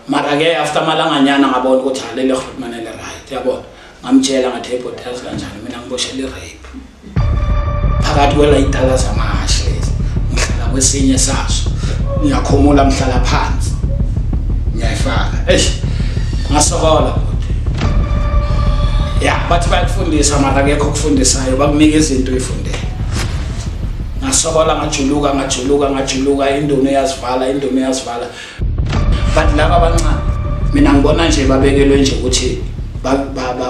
mara ke after malanganyana ngabona ukuthi halele khulumane le right yabona ngamtshela ngathi ebhodi yazi kanjani mina ngiboshela irape phakathi kwelayitala zamahashi lezi ngihlala kwesinye saso ngiyakhomula mhlala phansi ngiyayifaka ngasokola ya bathi bayakufundisa mara akekho okufundisayo bakunika izinto uyifundele ngasokola ngajuluka indunu yazivala but laba abancane mina ngibona nje babekelwe nje ukuthi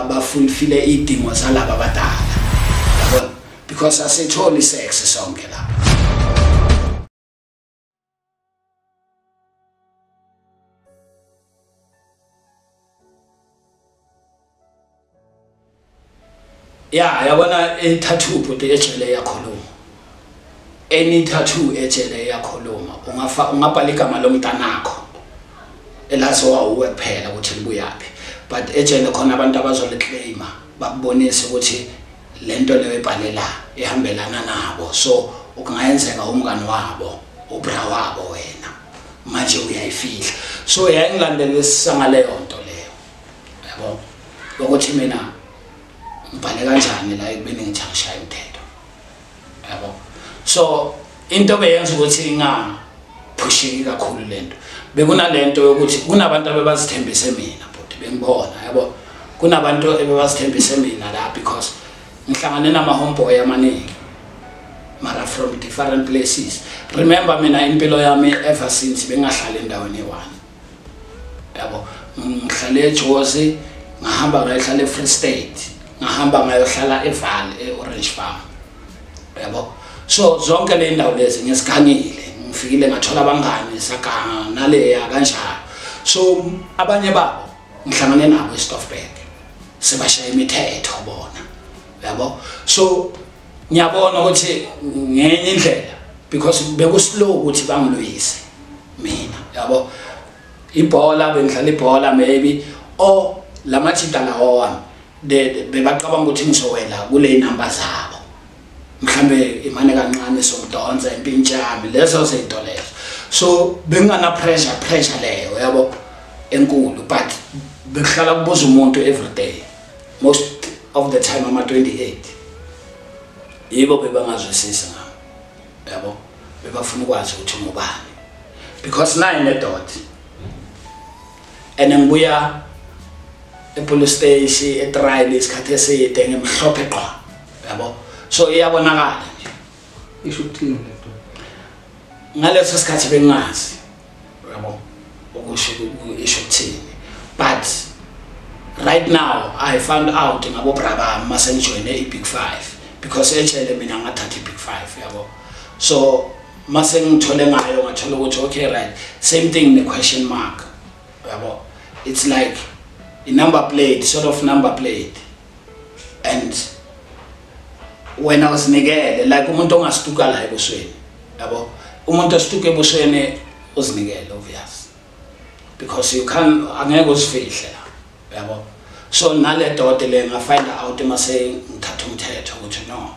bafulfile idingo zalaba abadala yabona because asitholi sex sonke la ya yabona i-tattoo bhuti ejele yakhuluma any tattoo ejele yakhuluma ungabhala igama lomntanakho elaziwa uwe kuphela ukuthi libuyaphi but ejele khona abantu abazoliclaima bakubonise ukuthi lento leyo ebhalela ihambelana nabo so ukungayenzeka umngani wabo ubra wabo wena manje uyayifihla so yayingilandelisisa ngaleyo nto leyo yabo ukuthi mina ngibhale kanjani la ekubeni ngithangishaya umthetho yabo so into beyenza ukuthi ngaphushiki kakhulu lento bekunalento yokuthi kunabantu abebazithembise mina but bengibona yabo kunabantu abebazithembise mina la because ngihlangane nama homeboy amaningi mara from different places remember mina impilo yami ever since bengahlala endaweni eyi-1 yabo ngihlale eJozi ngahamba ngayohlala eFree State ngahamba ngayohlala eVaal eOrange Farm yabo so zonke le ndawo lezi ngisigangile ngifikile ngathola abangani sakanga naleya kanjalo so abanye babo ngihlangane nabo eStoffberg sebashaya imithetho bona yabo so ngiyabona ukuthi ngenye indlela because bekuslow ukuthi bangilwise mina yabo ibhola bengidlala ibhola maybe or lamajita lawo wami bebacabanga ukuthi ngizowela kule number zabo mhlambe imane kancane somdonsa impintshami lezo zinto lezo so bengana pressure leyo yabo enkulu but bekuhlala kubuza umuntu every day most of the time ama 28 yibo bebangazwisisa ngami yabo bebafuna ukwazi ukuthi ngubani because nayi nedot ngibuya epolice station etrial isikhathi eside ngemhlophe qwa yabo so iyabonakala nje isho ukuthini lento ngaleso sikhathi bengazi yabo ukusho isho ukuthini but right now I found out ngabo braba mase ngijoine iBig 5 because ejele mina ngathatha iBig 5 yabo so mase ngithole ngayo ngathola ukuthi okay right same thing ne question mark yabo it's like a number plate sort of number plate and when I was nikele like umuntu ongastuka la ebusweni yabo umuntu ostuka ebusweni uzinikele obvious because you can angeke usifihle yabo so nale dote le nga find out mase ngithatha umthetho ukuthi no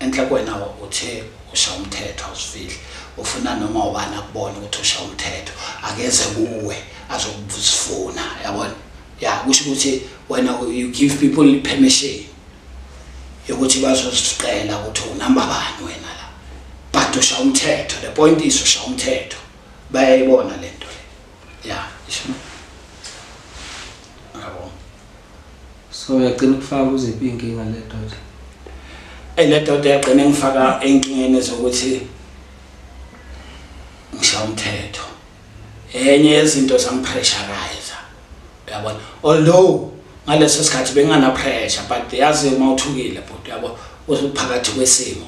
enhla kwena uthe usha umthetho usifihle ufuna noma ubani akubona ukuthi usha umthetho akeze kuwe azokufuna yabona yeah kusho ukuthi when you give people permission yokuthi bazosicela ukuthi unamba bani wena la but usha umthetho the point is usha umthetho bayayibona lento le yeah isho yabo so uyagcina ukufaka uziphi inkinga le dote le dote yagcina ngifaka enkingeni zokuthi ngisha umthetho enye yezinto zangipressurize yabona although ngaleso sikhathi bengana pressure but yazi mawuthukile but yabo usuphakathi kwesimo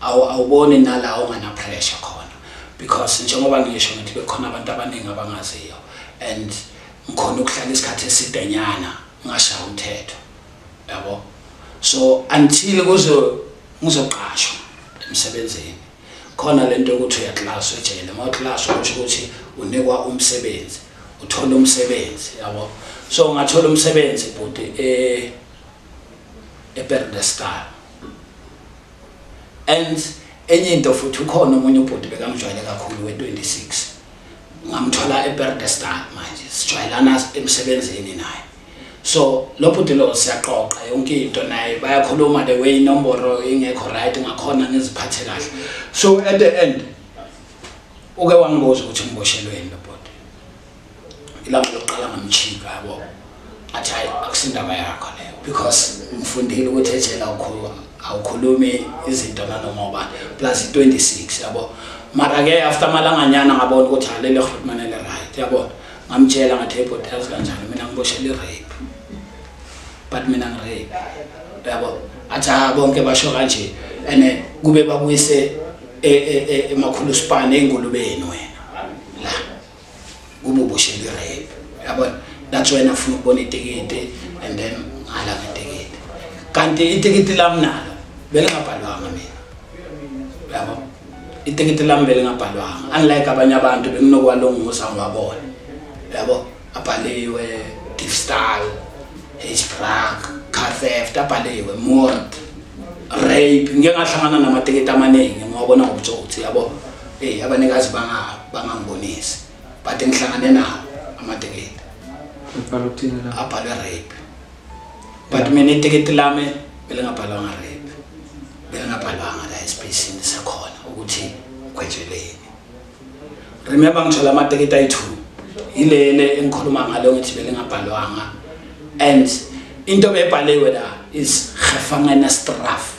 awuboni nalawo ngana pressure khona because njengoba ngisho ngithi bekhona abantu abaningi abangaziyo and ngikhona ukuhlala isikhathi esidenyana ngashaya umthetho yabo so until ngizoqashwa emsebenzini khona lento ukuthi uyaclass ejele mawuclass ukuthi unikwa umsebenzi uthola umsebenzi yabo so ngathola umsebenzi but ePerdestal and enye into futhi ukhona umunye ubhuti bekamjwayele kakhulu we26 ngamthola eBerdestan manje sijwayelana emsebenzini naye so lo bhuti lo siyaxoxa yonke into naye bayakhuluma the way inomboro ingekho right ngakhona ngiziphathe kahle so at the end uke wangibuza ukuthi ngiboshelweni lo bhuti ilapho lokuqala ngamchika yabo athi akusindaba yakho leyo because ngifundile ukuthi ejela awukhulumi izinto nanoma plus 26 yabo mara ke after malanganyana ngabona ukuthi halele khulumanele right yabo ngamtshela ngathi bhuti yazi kanjani mina ngiboshela rape but mina ngirape yabo athi bonke basho kanje ene kube babuyise emakhulu span engolubeni wena la kube boshela rape yabo that's when afuna ukubona itikiti and then ngala ngetikiti kanti itikiti lami nalo belingabhalwanga mina yabo itikiti lami belingabhalwanga unlike abanye abantu benginokwalunguza ngabona yabo abhaliwe diefstal hate car theft abhaliwe mord rape ngeke ngahlangana namatikiti amaningi ngiyabona ngobutsotsi yabo abanikazi bangangibonisi but ngihlangane nawo amatikiti abhalwe rape but mina itikiti lami belingabhalwanga rape belingabhalwanga la espacini sakhona ukuthi kwetheleni remember ngithola amatikiti ayi2 ilele engikhuluma ngalo ngithi belingabhalwanga and into bebhaliwe la is gefangene straf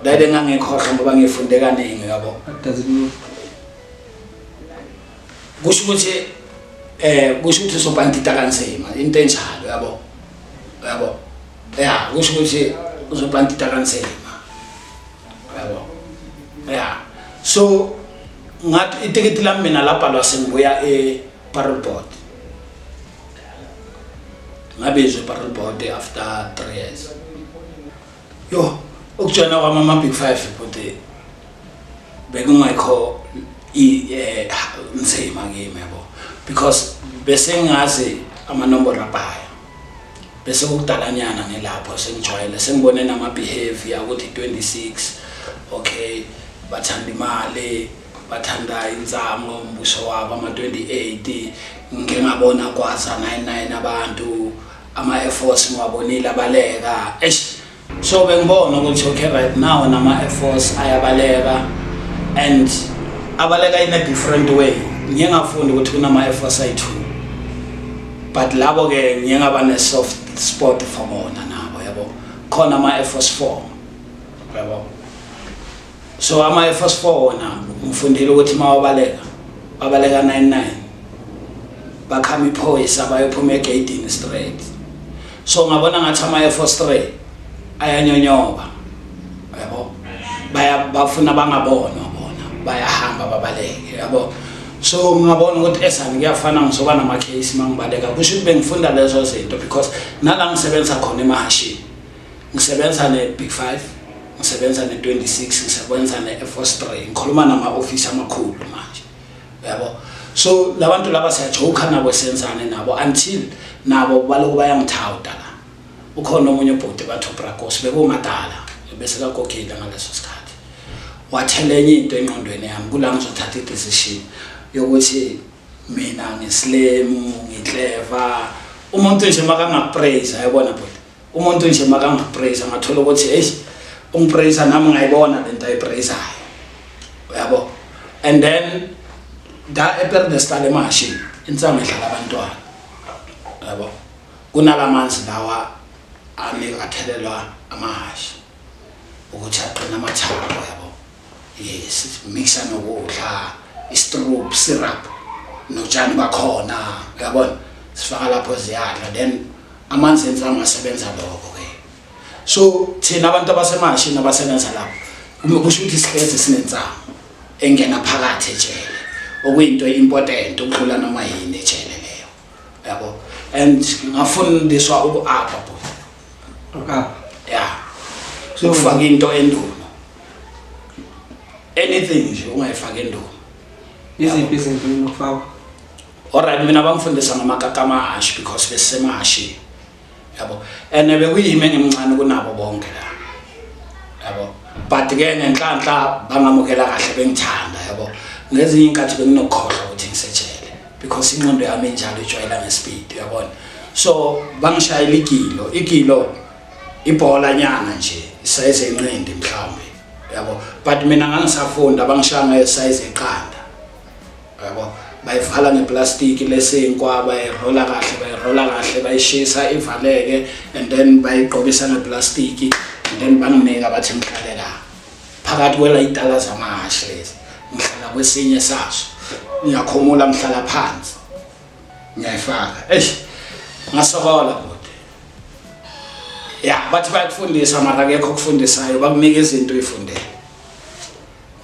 dade ngangekhohlwa ngoba ngifunde kaningi yabo kusho ukuthi uzobandita kanzima into enjalo yabo kusho ukuthi uzobandita kanzima yabo so ngathi itikiti lami mina labhalwa sengibuya parole board ngabizwe parole board after 3 years yo ukujana kwama big 5 futhi bekungekho nzima kimi yabo because bese ngazi amanombolo abaya bese ukudalanyana ngelapho sengijwayele sengibone nama behavior ukuthi 26 okay bathanda imali bathanda inzamo umbuso wabo ama 28 ngeke ngabona kwaza 99 abantu ama Air Force ngwabonile abaleka so bengibona ukuthi okay right now nama Air Force ayabaleka and abaleka in a different way ngeke ngafundi ukuthi kunama Air Force ayi2 but labo ke ngeke ngaba ne soft spot for bona nabo yabo khona ama Air Force 4 yabo so ama Air Force 4 na ngifundile ukuthi mawabaleka babaleka 99 bakhama iphoyisa bayophuma egate straight so ngabona ngathi ama Air Force 3 ayanyonyoba yabo bafuna bangabona bona bayahamba babaleke yabo so ngabona ukuthi esani kuyafana ngizoba nama case mangibaleka kusho ukuthi bengifunda lezo zinto because nala ngisebenza khona emahashini ngisebenza ne big 5 ngisebenza ne 26 ngisebenza ne Air Force 3 ngikhuluma nama office amakhulu manje yabo so labantu laba siyajoka nabo senzane nabo until nabo baloku bayangithawuta la ukhona omunye ubhuti bathu Brakos bekumadala bese kagokhile ngaleso sikhathi wathelenya into enqondweni yami kula ngizothatha idecision yokuthi mina ngislemu ngiclever umuntu nje makangapraise ayibona bhuti umuntu nje makangapraise ngathola ukuthi ungipraise nami ngayibona lento ayipraise yabo and then da eBerdestan emashini insamo edlala abantwana yabo kunalamanzi lawa athelelwa amahashi ukuthi aqina amathabo yabo yes mixa nokudla istroop syrup notshani bakhona yabona sifaka lapho ziyadla then amanzi ensamo asebenza lokho ke so thina abantu abasemashini abasebenza lapho kusho ukuthi isihlezi sinensamo engena phakathi ejele okuyinto important ukudlula noma yini ejele leyo yabo and ngafundiswa ukuapha yeah so ufaka into endulo anything nje ungayifaka endulo iziphi izinto unokufaka alright mina bangifundisa ngamakakama ash because besemashi yabo and bekuyimi engimncane kunabo bonke la yabo but ke ngenhlanhla bangamukela kahle bengithanda yabo ngezinye inkathi benginokhohlwa ukuthi ngisejele because ingqondo yami njalo ijwayela ngespeed uyabona so bangishayela igilo ibhola nyana nje isize enqindi mhlawumbe yabo but mina ngangisafunda bangishaya ngesize eqanda yabo bayivala ngeplastic lesinkwa bayirola kahle bayishisa ivaleke and then bayiqobisa ngeplastic and then banginika bathi ngiqale la phakathi kwela itala zamahashi lezi ngihlala kwesinye saso ngiyakhomula ngihlala phansi ngiyayifaka ngasokola bodwa bathi bayakufundisa mara akekho okufundisayo bakunika izinto uyifundele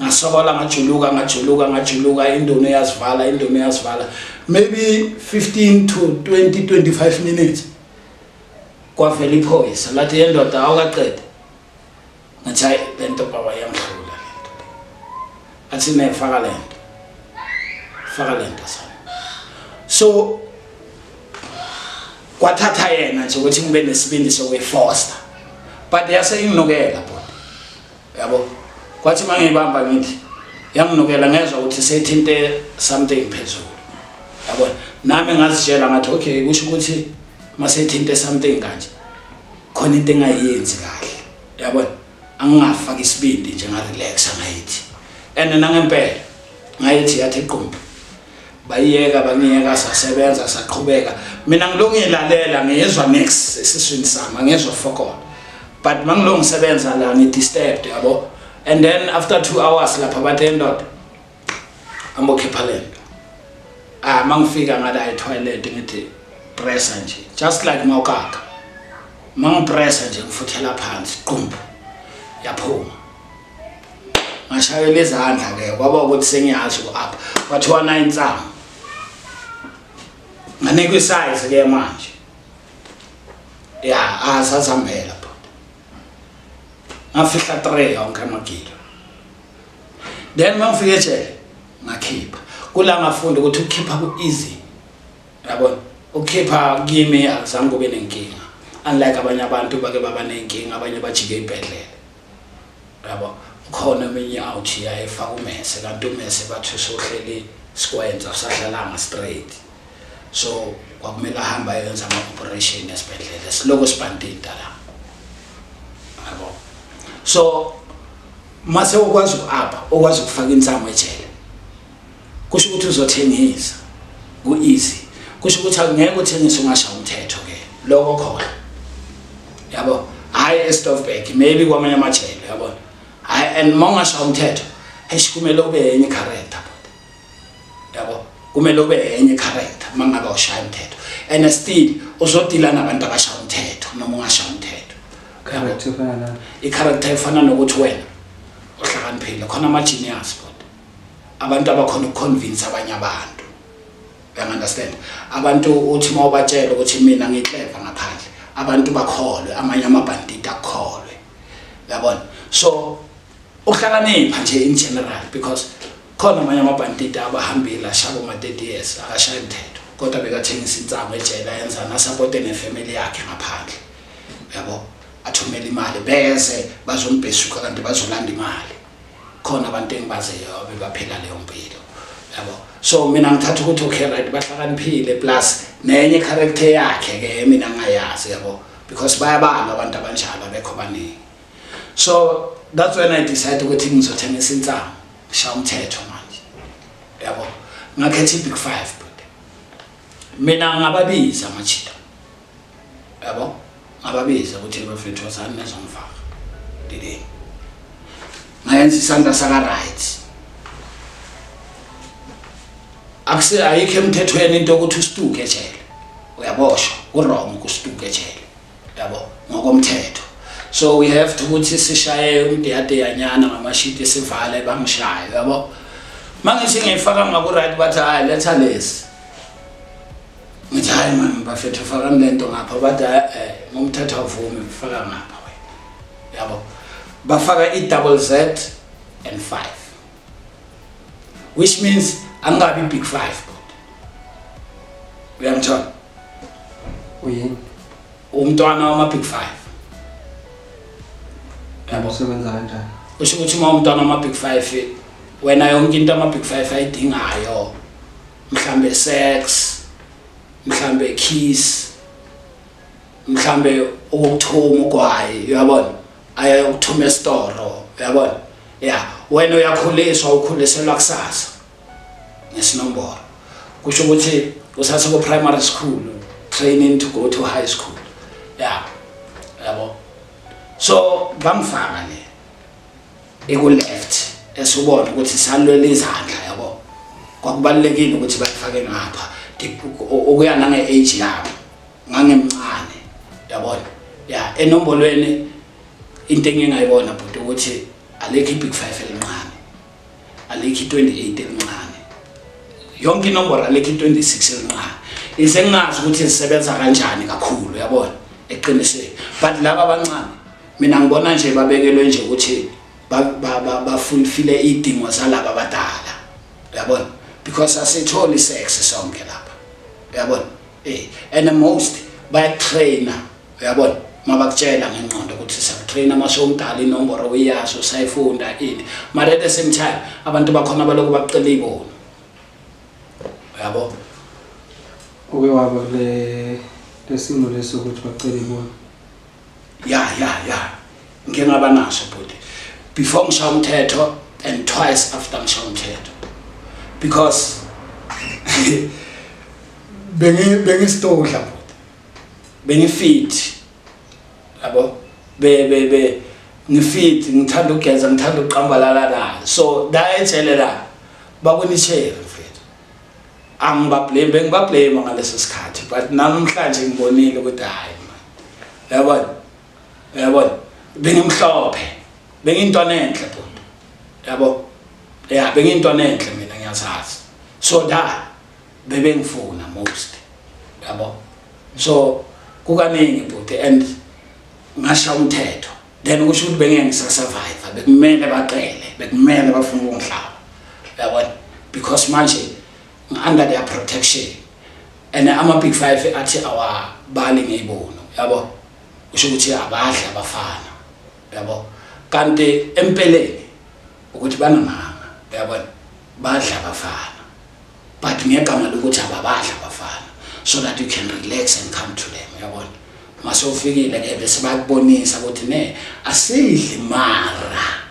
ngasokola ngajuluka indunu yazivala maybe 15 to 25 minutes kwavela iphoyisa lathi yendoda awukaqeda ngathi hayi lento baba yamhlula lento athi nefaka lento so kwathatha yena nje ukuthi ngibe nesibindi sokwefoster but yaseyinginukela bodwa yabo kwathi mangibamba ngithi yanginukela ngezwe ukuthi sethinte something phezulu yabo nami ngazitshela ngathi okay kusho ukuthi masethinte something kanje khona into engayenzi kahle yabo angingafaka isibindi nje ngarelaxa ngayithi and nangempela ngayithi yathi qumbi bayiyeka bangiyeka sasebenza saqhubeka mina ngilonge ngilalela ngiyezwa next esiswini sami ngiyezwa fokola but mangilonge ngisebenza la ngidisturbed yabo and then after 2 hours lapha batendod ambokhipha lento mangifika ngala etoilet ngithi press nje just like mawukaka mangipress nje ngifuthela phansi qumbu yaphuma ngashayela izandla ke kwaba ukuthi sengiyazi ku-up kwathiwa 9 tsama nganikwa isize ke manje asazihambela bhuti ngafihla 3 yonke amagilo then mangifike ejele ngakhipha kula ngafunda ukuthi ukukhipha ku-easy yabona ukukhipha kimi azange kube nenkinga unlike abanye abantu bake baba nenkinga abanye bajike ibhedlela yabo khona eminye awuthi yayifaka umese kanti umese bathi sohleli sikwenza sahlala straight so kwakumele ahamba yenza ama-operation esibhedlela siloko sibandida la yabo so mase ukwazi uku-apha ukwazi ukufaka insamo ejele kusho ukuthi uzothengisa ku-easy kusho ukuthi akungeke uthengise ungashaya umthetho ke lokho khona yabo hayi eStoffberg maybe kwamanye amajele yabo hayi and mawungashaya umthetho kumele ube yenye character yabo kumele ube yenye character mangabe ushaya umthetho and still uzodila nabantu abashaya umthetho noma ungashaya umthetho character fana i-character ifana nokuthi wena uhlakaniphile khona ama-genius abantu abakhona ukuconvince abanye abantu you understand abantu uthi mawubatshela ukuthi mina ngiclever ngaphandle abantu bakholwe amanye amabandita akholwe yabona so uhlakanipha nje in general because khona amanye amabandita abahambile ashabo ma-30 years akashaya umthetho kodwa bekathengisa insamo ejele yenza nasupporte nefamily yakhe ngaphandle yabo athumela imali beze bazombhesuka kanti bazolanda imali khona abantu engibaziyo bebaphila leyo mpilo yabo so mina ngithatha ukuthi okay right bahlakaniphile plus nenye character yakhe ke mina ngayazi yabo because bayabala abantu abanjalo bekho baningi so that's when I decided ukuthi ngizothengisa insamo ngishaya umthetho manje yabo ngakhetha i-Big 5 but mina ngababiza amachita yabo ngababiza ukuthi bafethu wasani nezomfaka didi ngayenza isandla saka right akuse ayikho emthethweni into ukuthi usituke ejele uyaboshwa wrong ukustuke ejele yabo ngokomthetho so we have to ukuthi sishaye umdiyade yanyana ngamashiti sivale bangishaye yabo mangithi ngifaka ngaku right bathi hayi letha lesi ngithi hayi man bafethu faka lento ngapha bathi ngomthetho avumi ufaka ngapha wena yabo bafaka i-double-Z and 5 which means angabi Big 5 but uyamthola uyini umntwana wama Big 5 yabo sebenza kanjani usho ukuthi uma umntwana wama Big 5 wena yonke into ama Big 5 ayidingayo mhlambe sex, mhlambe kiss, mhlambe ukuthuma ugwayi, uyabona, ukuthuma estoro, uyabona. Yeah, wena uyakhuliswa ukhuliselwa kusasa ngesinombolo. Kusho ukuthi usase ku primary school, training to go to high school. Yeah, yabo. So bamfaka le eku left esubona ukuthi salwela izandla, yabo. Kwakubalekile ukuthi bayifake ngapha okuya nange age yabo ngangemncane, yabona. Yeah, enombolweni into engingayibona but ukuthi alekho big 5 elincane, alekho 28 elincane, yonke inombolo alekho 26 elincane. Isengazi ukuthi isebenza kanjani kakhulu, yabona, eqinisweni. But laba abancane mina ngibona nje babekelwe nje ukuthi fulfill idingo zalaba abadala, yabona, because asitholi sex sonke lapha, yabona. And most by trainer, yabona, mabakutshela ngenqondo ukuthi sakutrain amasho omdala inombolo uyaso sayifunda ini, mara at the same time abantu bakhona baloko bacela ibono, yabo. Uke waba lesimo lesokuthi bacela ibono? Yeah, ngeke ngaba naso but before ngishaya umthetho and twice after ngishaya umthetho, because bengisitodla but bengifit, yabo, ngifit, ngithanda ukugeza, ngithanda uqambalala la, so dayetshele la bakunishere mfethu. Angibablame, bengibablame ngaleso sikhathi, but namhlanje ngibonile ukuthi hayi man, yabona, bengimhlophe, bengintwana enhle but, yabo. Yeah, bengintwana enhle mina ngiyazazi, so da bebengifuna most, yabo. So kukaningi but and ngasha umthetho, then kusho ukuthi bengeke ngisasurvive, bekumele baqele, bekumele bafuna ukungihlaba, yabona, because manje under their protection and ama big 5 athi awabali ngeyibono, yabo. Kusho ukuthi abadla abafana, yabo, kanti empeleni ukuthi banamanga, yabona, badla abafana, but ngegama lokuthi ababadla abafana, so that you can relax and come to them, yabona. Masofikile ke bese bakubonisa ukuthi ne asidli mara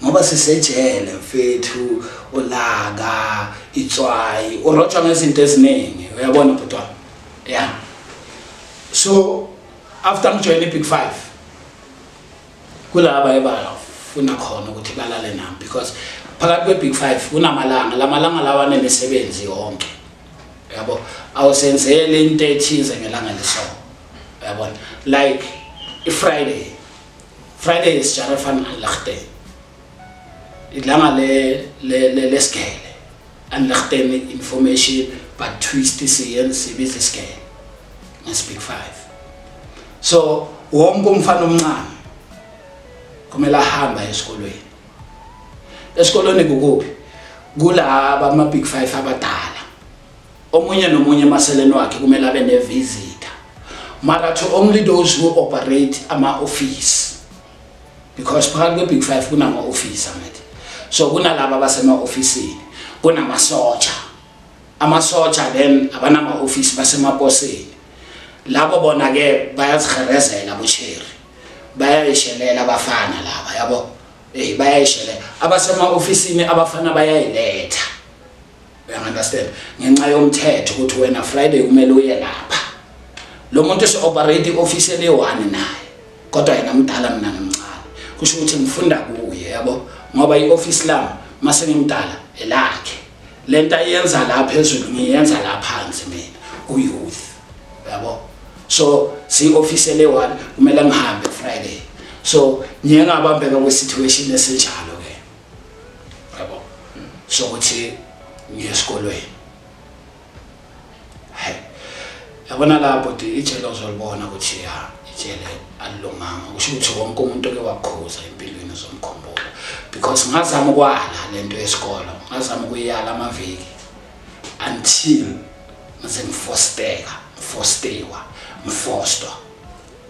ngoba sisejele mfethu, ulaka, itswayi, urotshwa ngezinto eziningi, uyabona butwa. Yeah, so after ngijoyine big 5 kulaba ebafuna khona ukuthi balale nami, because phakathi kwe big 5 kunamalanga, lamalanga lawa nemisebenzi yonke, yabo. Awusenzele into ethize ngelanga lesonto, yabona, like Friday is Jarafan Anlachte, ilanga le scale Anlachte information but twist siyenze sibize scale nges big 5. So wonke umfana omncane kumele ahamba esikolweni kukuphi kulaba ama big 5 abadala, omunye nomunye maseleni wakhe kumele abe ne visitor, mara to only those who operate ama office, because phakathi kwe big 5 kunama office amethi. So kunalaba basema officeini, kunamasoja, amasoja then abanama office basemaposini, labo bona ke bayazikherezela busheri, bayayishelela abafana laba, yabo. Bayayishelela abasema officeini, abafana bayayiletha, you understand, ngenxa yomthetho ukuthi wena Friday kumele uye lapha. Lo muntu se operate office le1 naye, kodwa yena mdala mina ngimncane, kusho ukuthi ngifunda kuye, yabo, ngoba ioffice lami mase ngimdala elakhe, lento ayenza la phezulu ngiyenza la phansi mina uyouth, yabo. So si office le1 kumele ngihambe Friday, so ngiye ngabambeka kwe situation esenjalo ke, yabo. So ukuthi ngiye esikolweni, yabona lapho ijele uzolibona ukuthi ya ijele alilunganga, kusho ukuthi wonke umuntu ke wakhoza empilweni zomkhombola, because ngazama ukwala lento yesikolo, ngazama ukuyala amaviki until ngize ngifostwa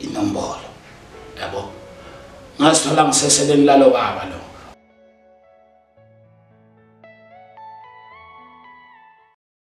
inombolo, yabo. Ngazithola ngiseseleni lalo baba lo,